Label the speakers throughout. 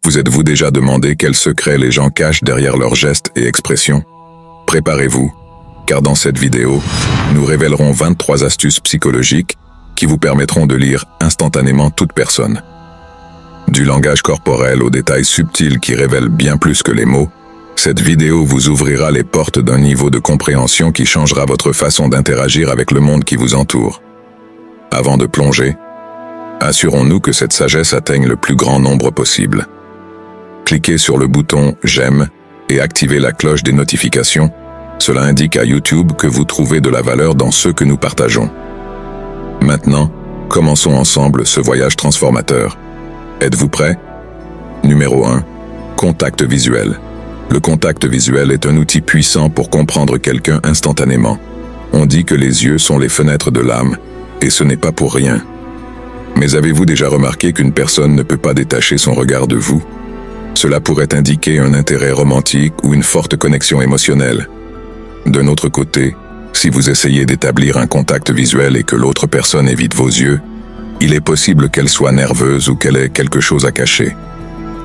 Speaker 1: Vous êtes-vous déjà demandé quels secrets les gens cachent derrière leurs gestes et expressions? Préparez-vous, car dans cette vidéo, nous révélerons 23 astuces psychologiques qui vous permettront de lire instantanément toute personne. Du langage corporel aux détails subtils qui révèlent bien plus que les mots, cette vidéo vous ouvrira les portes d'un niveau de compréhension qui changera votre façon d'interagir avec le monde qui vous entoure. Avant de plonger, assurons-nous que cette sagesse atteigne le plus grand nombre possible. Cliquez sur le bouton « J'aime » et activez la cloche des notifications. Cela indique à YouTube que vous trouvez de la valeur dans ce que nous partageons. Maintenant, commençons ensemble ce voyage transformateur. Êtes-vous prêts? Numéro 1. Contact visuel. Le contact visuel est un outil puissant pour comprendre quelqu'un instantanément. On dit que les yeux sont les fenêtres de l'âme, et ce n'est pas pour rien. Mais avez-vous déjà remarqué qu'une personne ne peut pas détacher son regard de vous? Cela pourrait indiquer un intérêt romantique ou une forte connexion émotionnelle. D'un autre côté, si vous essayez d'établir un contact visuel et que l'autre personne évite vos yeux, il est possible qu'elle soit nerveuse ou qu'elle ait quelque chose à cacher.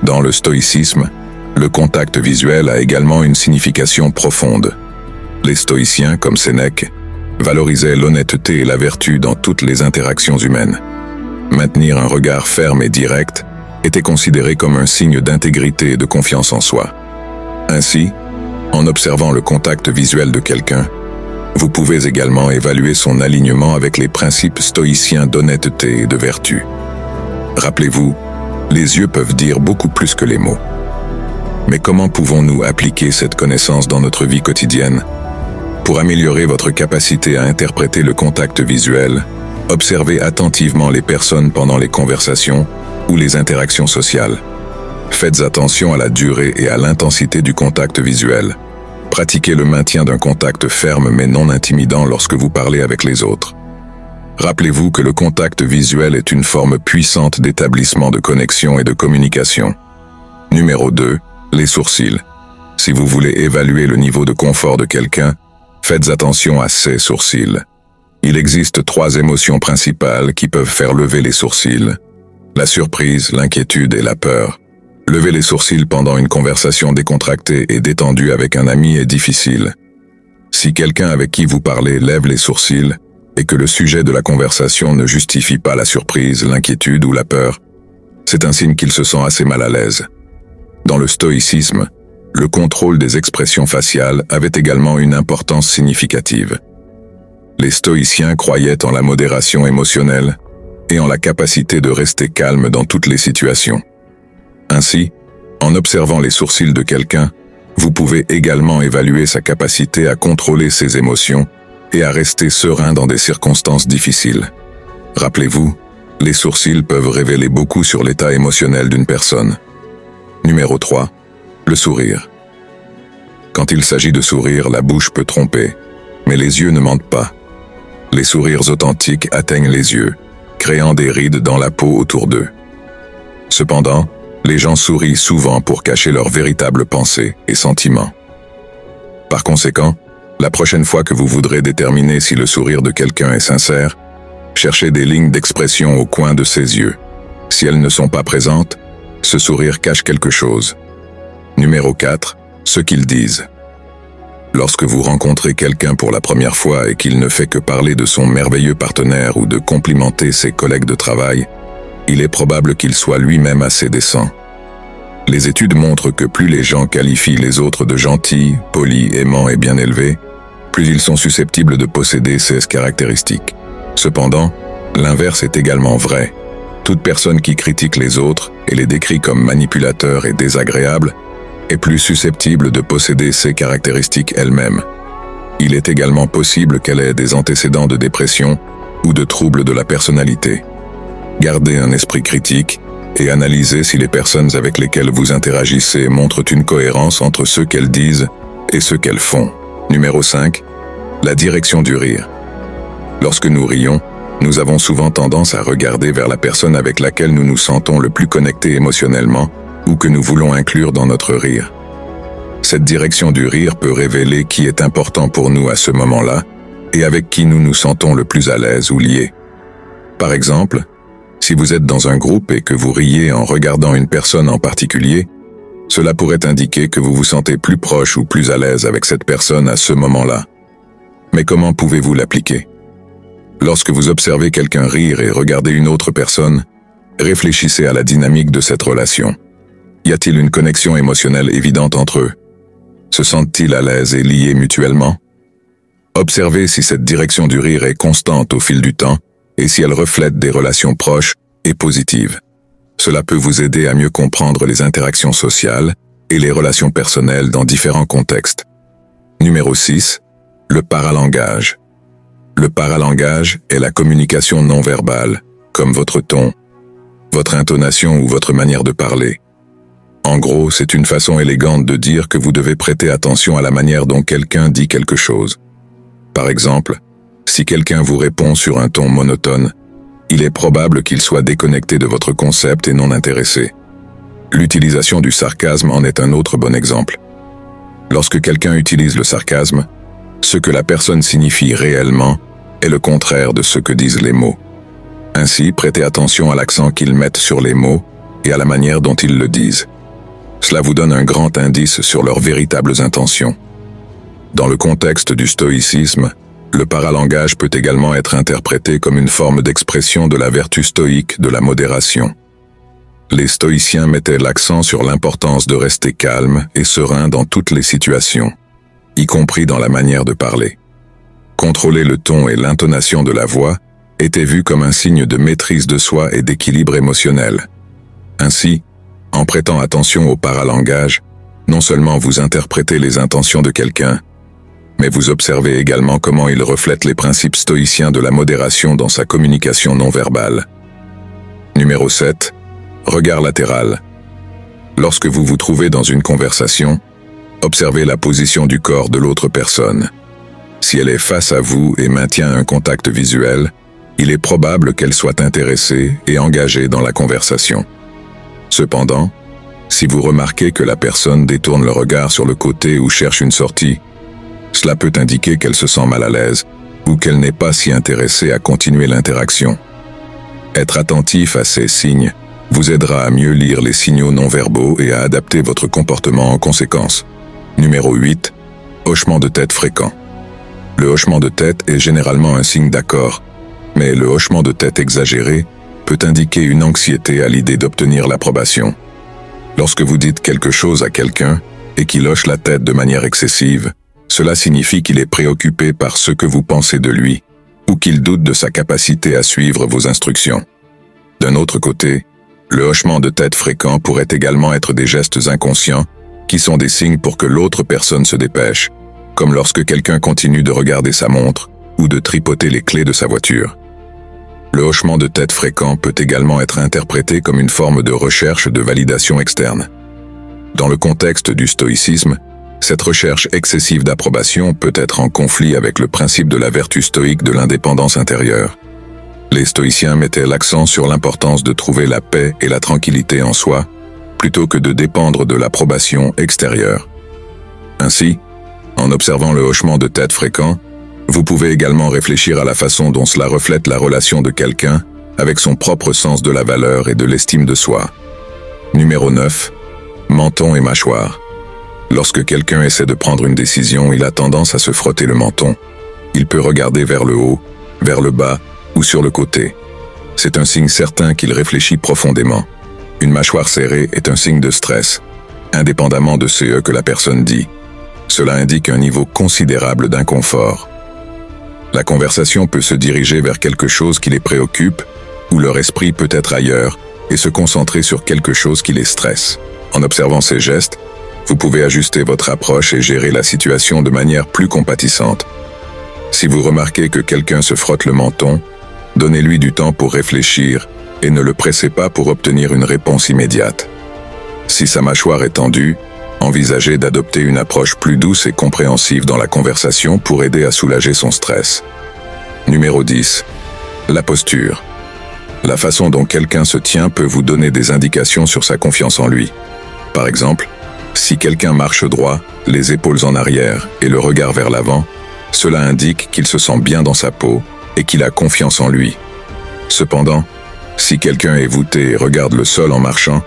Speaker 1: Dans le stoïcisme, le contact visuel a également une signification profonde. Les stoïciens, comme Sénèque, valorisaient l'honnêteté et la vertu dans toutes les interactions humaines. Maintenir un regard ferme et direct était considéré comme un signe d'intégrité et de confiance en soi. Ainsi, en observant le contact visuel de quelqu'un, vous pouvez également évaluer son alignement avec les principes stoïciens d'honnêteté et de vertu. Rappelez-vous, les yeux peuvent dire beaucoup plus que les mots. Mais comment pouvons-nous appliquer cette connaissance dans notre vie quotidienne? Pour améliorer votre capacité à interpréter le contact visuel, observez attentivement les personnes pendant les conversations ou les interactions sociales. Faites attention à la durée et à l'intensité du contact visuel. Pratiquez le maintien d'un contact ferme mais non intimidant lorsque vous parlez avec les autres. Rappelez-vous que le contact visuel est une forme puissante d'établissement de connexion et de communication. Numéro 2. Les sourcils. Si vous voulez évaluer le niveau de confort de quelqu'un, faites attention à ses sourcils. Il existe 3 émotions principales qui peuvent faire lever les sourcils. La surprise, l'inquiétude et la peur. Lever les sourcils pendant une conversation décontractée et détendue avec un ami est difficile. Si quelqu'un avec qui vous parlez lève les sourcils et que le sujet de la conversation ne justifie pas la surprise, l'inquiétude ou la peur, c'est un signe qu'il se sent assez mal à l'aise. Dans le stoïcisme, le contrôle des expressions faciales avait également une importance significative. Les stoïciens croyaient en la modération émotionnelle et en la capacité de rester calme dans toutes les situations. Ainsi, en observant les sourcils de quelqu'un, vous pouvez également évaluer sa capacité à contrôler ses émotions et à rester serein dans des circonstances difficiles. Rappelez-vous, les sourcils peuvent révéler beaucoup sur l'état émotionnel d'une personne. Numéro 3. Le sourire. Quand il s'agit de sourire, la bouche peut tromper, mais les yeux ne mentent pas. Les sourires authentiques atteignent les yeux, créant des rides dans la peau autour d'eux. Cependant, les gens sourient souvent pour cacher leurs véritables pensées et sentiments. Par conséquent, la prochaine fois que vous voudrez déterminer si le sourire de quelqu'un est sincère, cherchez des lignes d'expression au coin de ses yeux. Si elles ne sont pas présentes, ce sourire cache quelque chose. Numéro 4. Ce qu'ils disent. Lorsque vous rencontrez quelqu'un pour la première fois et qu'il ne fait que parler de son merveilleux partenaire ou de complimenter ses collègues de travail, il est probable qu'il soit lui-même assez décent. Les études montrent que plus les gens qualifient les autres de gentils, polis, aimants et bien élevés, plus ils sont susceptibles de posséder ces caractéristiques. Cependant, l'inverse est également vrai. Toute personne qui critique les autres et les décrit comme manipulateurs et désagréables est plus susceptible de posséder ces caractéristiques elle-même. Il est également possible qu'elle ait des antécédents de dépression ou de troubles de la personnalité. Gardez un esprit critique et analysez si les personnes avec lesquelles vous interagissez montrent une cohérence entre ce qu'elles disent et ce qu'elles font. Numéro 5. La direction du rire. Lorsque nous rions, nous avons souvent tendance à regarder vers la personne avec laquelle nous nous sentons le plus connectés émotionnellement ou que nous voulons inclure dans notre rire. Cette direction du rire peut révéler qui est important pour nous à ce moment-là et avec qui nous nous sentons le plus à l'aise ou liés. Par exemple, Si vous êtes dans un groupe et que vous riez en regardant une personne en particulier, cela pourrait indiquer que vous vous sentez plus proche ou plus à l'aise avec cette personne à ce moment-là. Mais comment pouvez-vous l'appliquer? Lorsque vous observez quelqu'un rire et regarder une autre personne, réfléchissez à la dynamique de cette relation. Y a-t-il une connexion émotionnelle évidente entre eux? Se sentent-ils à l'aise et liés mutuellement? Observez si cette direction du rire est constante au fil du temps et si elle reflète des relations proches et positives. Cela peut vous aider à mieux comprendre les interactions sociales et les relations personnelles dans différents contextes. Numéro 6. Le paralangage. Le paralangage est la communication non verbale, comme votre ton, votre intonation ou votre manière de parler. En gros, c'est une façon élégante de dire que vous devez prêter attention à la manière dont quelqu'un dit quelque chose. Par exemple, si quelqu'un vous répond sur un ton monotone, il est probable qu'il soit déconnecté de votre concept et non intéressé. L'utilisation du sarcasme en est un autre bon exemple. Lorsque quelqu'un utilise le sarcasme, ce que la personne signifie réellement est le contraire de ce que disent les mots. Ainsi, prêtez attention à l'accent qu'ils mettent sur les mots et à la manière dont ils le disent. Cela vous donne un grand indice sur leurs véritables intentions. Dans le contexte du stoïcisme, le paralangage peut également être interprété comme une forme d'expression de la vertu stoïque de la modération. Les stoïciens mettaient l'accent sur l'importance de rester calme et serein dans toutes les situations, y compris dans la manière de parler. Contrôler le ton et l'intonation de la voix était vu comme un signe de maîtrise de soi et d'équilibre émotionnel. Ainsi, en prêtant attention au paralangage, non seulement vous interprétez les intentions de quelqu'un, mais vous observez également comment il reflète les principes stoïciens de la modération dans sa communication non verbale. Numéro 7. Regard latéral. Lorsque vous vous trouvez dans une conversation, observez la position du corps de l'autre personne. Si elle est face à vous et maintient un contact visuel, il est probable qu'elle soit intéressée et engagée dans la conversation. Cependant, si vous remarquez que la personne détourne le regard sur le côté ou cherche une sortie, cela peut indiquer qu'elle se sent mal à l'aise ou qu'elle n'est pas si intéressée à continuer l'interaction. Être attentif à ces signes vous aidera à mieux lire les signaux non verbaux et à adapter votre comportement en conséquence. Numéro 8. Hochement de tête fréquent. Le hochement de tête est généralement un signe d'accord, mais le hochement de tête exagéré peut indiquer une anxiété à l'idée d'obtenir l'approbation. Lorsque vous dites quelque chose à quelqu'un et qu'il hoche la tête de manière excessive, cela signifie qu'il est préoccupé par ce que vous pensez de lui ou qu'il doute de sa capacité à suivre vos instructions. D'un autre côté, le hochement de tête fréquent pourrait également être des gestes inconscients qui sont des signes pour que l'autre personne se dépêche, comme lorsque quelqu'un continue de regarder sa montre ou de tripoter les clés de sa voiture. Le hochement de tête fréquent peut également être interprété comme une forme de recherche de validation externe. Dans le contexte du stoïcisme, cette recherche excessive d'approbation peut être en conflit avec le principe de la vertu stoïque de l'indépendance intérieure. Les stoïciens mettaient l'accent sur l'importance de trouver la paix et la tranquillité en soi, plutôt que de dépendre de l'approbation extérieure. Ainsi, en observant le hochement de tête fréquent, vous pouvez également réfléchir à la façon dont cela reflète la relation de quelqu'un avec son propre sens de la valeur et de l'estime de soi. Numéro 9. Menton et mâchoire. Lorsque quelqu'un essaie de prendre une décision, il a tendance à se frotter le menton. Il peut regarder vers le haut, vers le bas ou sur le côté. C'est un signe certain qu'il réfléchit profondément. Une mâchoire serrée est un signe de stress, indépendamment de ce que la personne dit. Cela indique un niveau considérable d'inconfort. La conversation peut se diriger vers quelque chose qui les préoccupe, ou leur esprit peut être ailleurs et se concentrer sur quelque chose qui les stresse. En observant ces gestes, vous pouvez ajuster votre approche et gérer la situation de manière plus compatissante. Si vous remarquez que quelqu'un se frotte le menton, donnez-lui du temps pour réfléchir et ne le pressez pas pour obtenir une réponse immédiate. Si sa mâchoire est tendue, envisagez d'adopter une approche plus douce et compréhensive dans la conversation pour aider à soulager son stress. Numéro 10. La posture. La façon dont quelqu'un se tient peut vous donner des indications sur sa confiance en lui. Par exemple, si quelqu'un marche droit, les épaules en arrière et le regard vers l'avant, cela indique qu'il se sent bien dans sa peau et qu'il a confiance en lui. Cependant, Si quelqu'un est voûté et regarde le sol en marchant,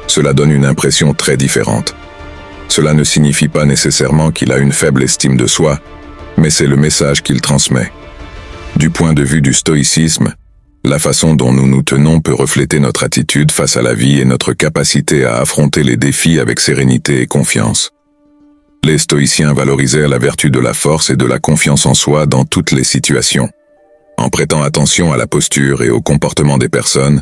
Speaker 1: cela donne une impression très différente. Cela ne signifie pas nécessairement qu'il a une faible estime de soi, mais c'est le message qu'il transmet. Du point de vue du stoïcisme, la façon dont nous nous tenons peut refléter notre attitude face à la vie et notre capacité à affronter les défis avec sérénité et confiance. Les stoïciens valorisèrent la vertu de la force et de la confiance en soi dans toutes les situations. En prêtant attention à la posture et au comportement des personnes,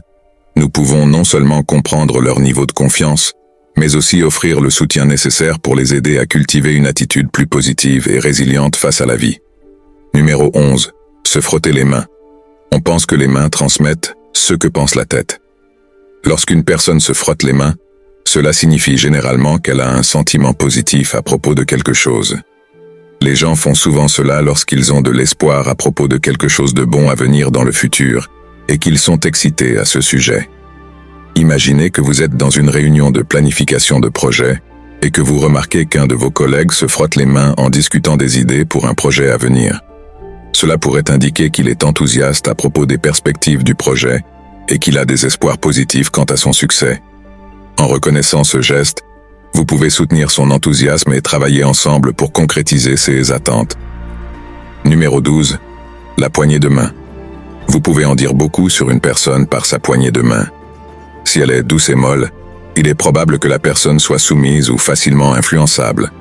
Speaker 1: nous pouvons non seulement comprendre leur niveau de confiance, mais aussi offrir le soutien nécessaire pour les aider à cultiver une attitude plus positive et résiliente face à la vie. Numéro 11. Se frotter les mains. On pense que les mains transmettent ce que pense la tête. Lorsqu'une personne se frotte les mains, cela signifie généralement qu'elle a un sentiment positif à propos de quelque chose. Les gens font souvent cela lorsqu'ils ont de l'espoir à propos de quelque chose de bon à venir dans le futur et qu'ils sont excités à ce sujet. Imaginez que vous êtes dans une réunion de planification de projet et que vous remarquez qu'un de vos collègues se frotte les mains en discutant des idées pour un projet à venir. Cela pourrait indiquer qu'il est enthousiaste à propos des perspectives du projet et qu'il a des espoirs positifs quant à son succès. En reconnaissant ce geste, vous pouvez soutenir son enthousiasme et travailler ensemble pour concrétiser ses attentes. Numéro 12. La poignée de main. Vous pouvez en dire beaucoup sur une personne par sa poignée de main. Si elle est douce et molle, il est probable que la personne soit soumise ou facilement influençable.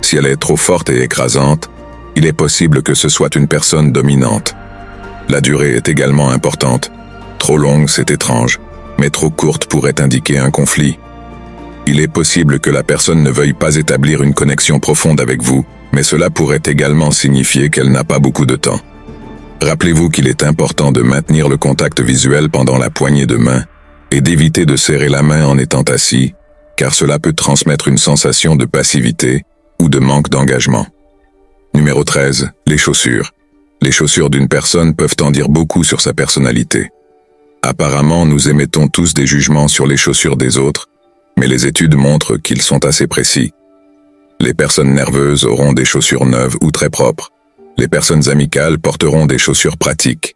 Speaker 1: Si elle est trop forte et écrasante, il est possible que ce soit une personne dominante. La durée est également importante. Trop longue, c'est étrange, mais trop courte pourrait indiquer un conflit. Il est possible que la personne ne veuille pas établir une connexion profonde avec vous, mais cela pourrait également signifier qu'elle n'a pas beaucoup de temps. Rappelez-vous qu'il est important de maintenir le contact visuel pendant la poignée de main et d'éviter de serrer la main en étant assis, car cela peut transmettre une sensation de passivité ou de manque d'engagement. Numéro 13. Les chaussures. Les chaussures d'une personne peuvent en dire beaucoup sur sa personnalité. Apparemment, nous émettons tous des jugements sur les chaussures des autres, mais les études montrent qu'ils sont assez précis. Les personnes nerveuses auront des chaussures neuves ou très propres. Les personnes amicales porteront des chaussures pratiques.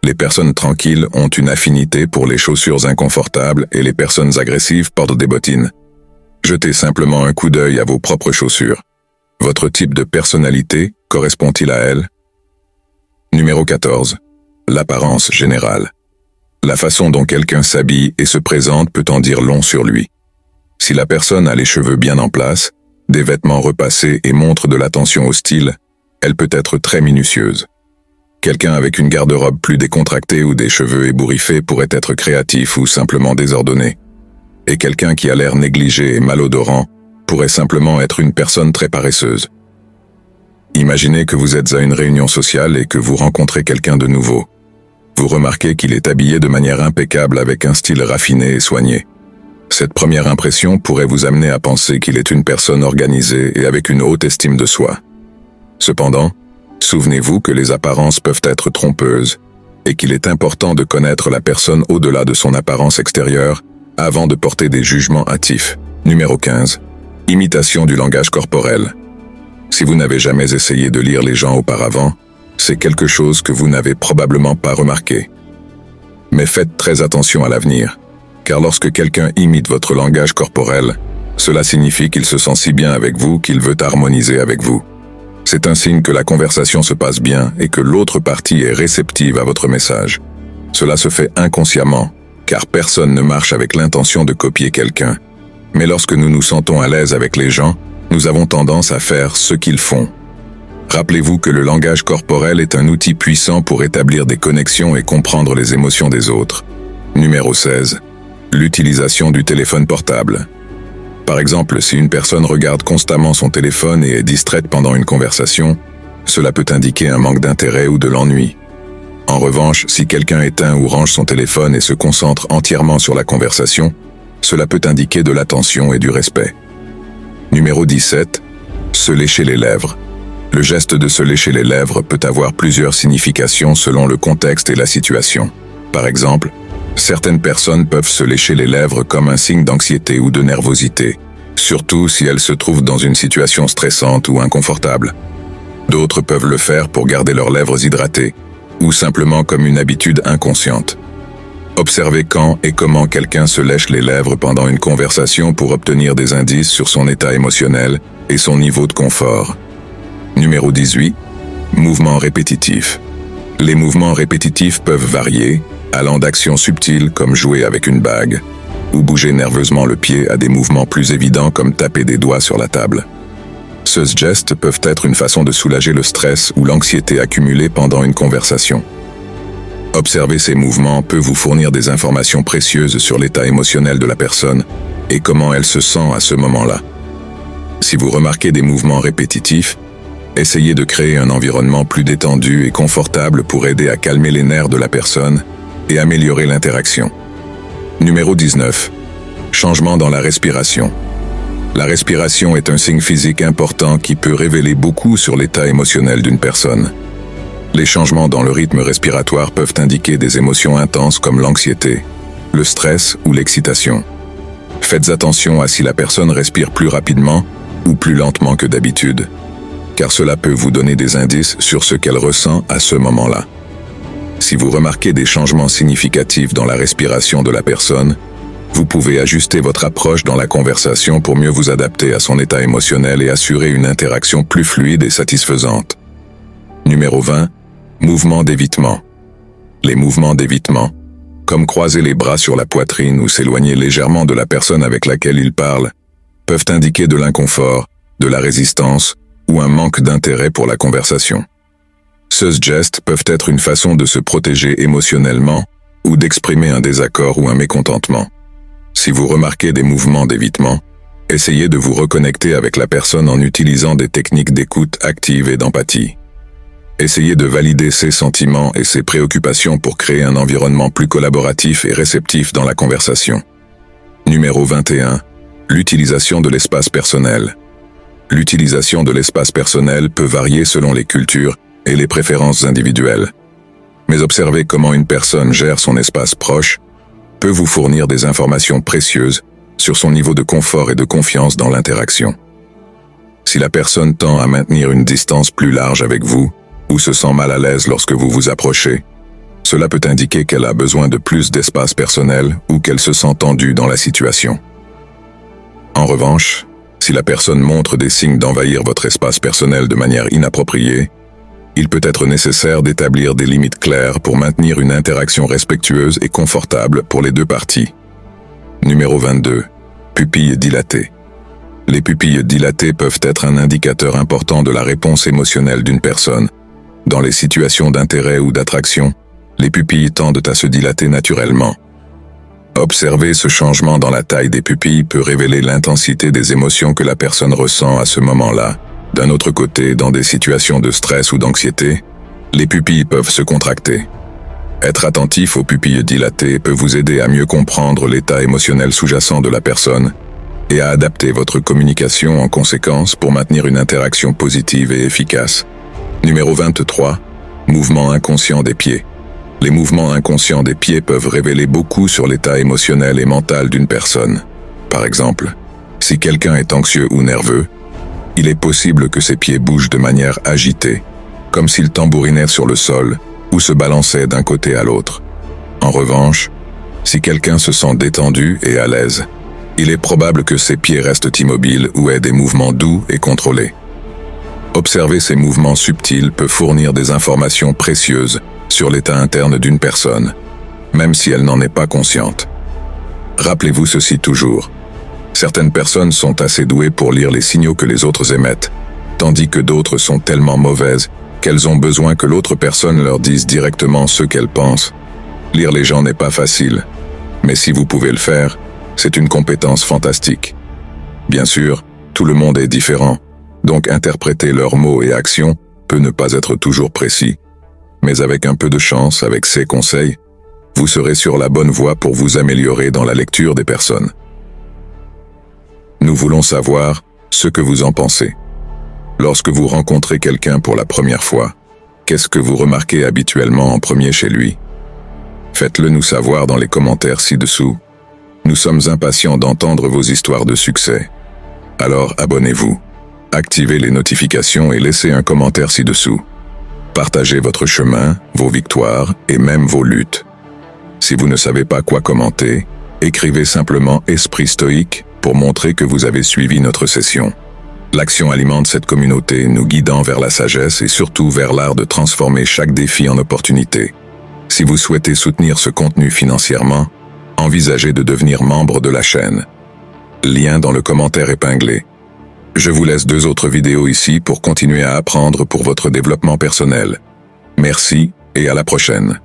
Speaker 1: Les personnes tranquilles ont une affinité pour les chaussures inconfortables et les personnes agressives portent des bottines. Jetez simplement un coup d'œil à vos propres chaussures. Votre type de personnalité correspond-il à elle? Numéro 14. L'apparence générale. La façon dont quelqu'un s'habille et se présente peut en dire long sur lui. Si la personne a les cheveux bien en place, des vêtements repassés et montre de l'attention au style, elle peut être très minutieuse. Quelqu'un avec une garde-robe plus décontractée ou des cheveux ébouriffés pourrait être créatif ou simplement désordonné. Et quelqu'un qui a l'air négligé et malodorant pourrait simplement être une personne très paresseuse. Imaginez que vous êtes à une réunion sociale et que vous rencontrez quelqu'un de nouveau. Vous remarquez qu'il est habillé de manière impeccable avec un style raffiné et soigné. Cette première impression pourrait vous amener à penser qu'il est une personne organisée et avec une haute estime de soi. Cependant, souvenez-vous que les apparences peuvent être trompeuses et qu'il est important de connaître la personne au-delà de son apparence extérieure avant de porter des jugements hâtifs. Numéro 15. Imitation du langage corporel. Si vous n'avez jamais essayé de lire les gens auparavant, c'est quelque chose que vous n'avez probablement pas remarqué. Mais faites très attention à l'avenir, car lorsque quelqu'un imite votre langage corporel, cela signifie qu'il se sent si bien avec vous qu'il veut harmoniser avec vous. C'est un signe que la conversation se passe bien et que l'autre partie est réceptive à votre message. Cela se fait inconsciemment, car personne ne marche avec l'intention de copier quelqu'un. Mais lorsque nous nous sentons à l'aise avec les gens, nous avons tendance à faire ce qu'ils font. Rappelez-vous que le langage corporel est un outil puissant pour établir des connexions et comprendre les émotions des autres. Numéro 16. L'utilisation du téléphone portable. Par exemple, si une personne regarde constamment son téléphone et est distraite pendant une conversation, cela peut indiquer un manque d'intérêt ou de l'ennui. En revanche, si quelqu'un éteint ou range son téléphone et se concentre entièrement sur la conversation, cela peut indiquer de l'attention et du respect. Numéro 17. Se lécher les lèvres. Le geste de se lécher les lèvres peut avoir plusieurs significations selon le contexte et la situation. Par exemple, certaines personnes peuvent se lécher les lèvres comme un signe d'anxiété ou de nervosité, surtout si elles se trouvent dans une situation stressante ou inconfortable. D'autres peuvent le faire pour garder leurs lèvres hydratées, ou simplement comme une habitude inconsciente. Observez quand et comment quelqu'un se lèche les lèvres pendant une conversation pour obtenir des indices sur son état émotionnel et son niveau de confort. Numéro 18. Mouvements répétitifs. Les mouvements répétitifs peuvent varier, allant d'actions subtiles comme jouer avec une bague, ou bouger nerveusement le pied à des mouvements plus évidents comme taper des doigts sur la table. Ces gestes peuvent être une façon de soulager le stress ou l'anxiété accumulée pendant une conversation. Observer ces mouvements peut vous fournir des informations précieuses sur l'état émotionnel de la personne et comment elle se sent à ce moment-là. Si vous remarquez des mouvements répétitifs, essayez de créer un environnement plus détendu et confortable pour aider à calmer les nerfs de la personne et améliorer l'interaction. Numéro 19. Changement dans la respiration. La respiration est un signe physique important qui peut révéler beaucoup sur l'état émotionnel d'une personne. Les changements dans le rythme respiratoire peuvent indiquer des émotions intenses comme l'anxiété, le stress ou l'excitation. Faites attention à si la personne respire plus rapidement ou plus lentement que d'habitude, car cela peut vous donner des indices sur ce qu'elle ressent à ce moment-là. Si vous remarquez des changements significatifs dans la respiration de la personne, vous pouvez ajuster votre approche dans la conversation pour mieux vous adapter à son état émotionnel et assurer une interaction plus fluide et satisfaisante. Numéro 20. Mouvements d'évitement. Les mouvements d'évitement, comme croiser les bras sur la poitrine ou s'éloigner légèrement de la personne avec laquelle il parle, peuvent indiquer de l'inconfort, de la résistance ou un manque d'intérêt pour la conversation. Ces gestes peuvent être une façon de se protéger émotionnellement ou d'exprimer un désaccord ou un mécontentement. Si vous remarquez des mouvements d'évitement, essayez de vous reconnecter avec la personne en utilisant des techniques d'écoute active et d'empathie. Essayez de valider ses sentiments et ses préoccupations pour créer un environnement plus collaboratif et réceptif dans la conversation. Numéro 21. L'utilisation de l'espace personnel. L'utilisation de l'espace personnel peut varier selon les cultures et les préférences individuelles. Mais observez comment une personne gère son espace proche peut vous fournir des informations précieuses sur son niveau de confort et de confiance dans l'interaction. Si la personne tend à maintenir une distance plus large avec vous, ou se sent mal à l'aise lorsque vous vous approchez, cela peut indiquer qu'elle a besoin de plus d'espace personnel ou qu'elle se sent tendue dans la situation. En revanche, si la personne montre des signes d'envahir votre espace personnel de manière inappropriée, il peut être nécessaire d'établir des limites claires pour maintenir une interaction respectueuse et confortable pour les deux parties. Numéro 22. Pupilles dilatées. Les pupilles dilatées peuvent être un indicateur important de la réponse émotionnelle d'une personne. Dans les situations d'intérêt ou d'attraction, les pupilles tendent à se dilater naturellement. Observer ce changement dans la taille des pupilles peut révéler l'intensité des émotions que la personne ressent à ce moment-là. D'un autre côté, dans des situations de stress ou d'anxiété, les pupilles peuvent se contracter. Être attentif aux pupilles dilatées peut vous aider à mieux comprendre l'état émotionnel sous-jacent de la personne et à adapter votre communication en conséquence pour maintenir une interaction positive et efficace. Numéro 23. Mouvements inconscients des pieds. Les mouvements inconscients des pieds peuvent révéler beaucoup sur l'état émotionnel et mental d'une personne. Par exemple, si quelqu'un est anxieux ou nerveux, il est possible que ses pieds bougent de manière agitée, comme s'ils tambourinèrent sur le sol ou se balançaient d'un côté à l'autre. En revanche, si quelqu'un se sent détendu et à l'aise, il est probable que ses pieds restent immobiles ou aient des mouvements doux et contrôlés. Observer ces mouvements subtils peut fournir des informations précieuses sur l'état interne d'une personne, même si elle n'en est pas consciente. Rappelez-vous ceci toujours. Certaines personnes sont assez douées pour lire les signaux que les autres émettent, tandis que d'autres sont tellement mauvaises qu'elles ont besoin que l'autre personne leur dise directement ce qu'elle pense. Lire les gens n'est pas facile, mais si vous pouvez le faire, c'est une compétence fantastique. Bien sûr, tout le monde est différent, donc interpréter leurs mots et actions peut ne pas être toujours précis, mais avec un peu de chance, avec ces conseils, vous serez sur la bonne voie pour vous améliorer dans la lecture des personnes. Nous voulons savoir ce que vous en pensez. Lorsque vous rencontrez quelqu'un pour la première fois, qu'est-ce que vous remarquez habituellement en premier chez lui? Faites-le nous savoir dans les commentaires ci-dessous. Nous sommes impatients d'entendre vos histoires de succès. Alors abonnez-vous, activez les notifications et laissez un commentaire ci-dessous. Partagez votre chemin, vos victoires et même vos luttes. Si vous ne savez pas quoi commenter, écrivez simplement Esprit Stoïque pour montrer que vous avez suivi notre session. L'action alimente cette communauté, nous guidant vers la sagesse et surtout vers l'art de transformer chaque défi en opportunité. Si vous souhaitez soutenir ce contenu financièrement, envisagez de devenir membre de la chaîne. Lien dans le commentaire épinglé. Je vous laisse 2 autres vidéos ici pour continuer à apprendre pour votre développement personnel. Merci et à la prochaine.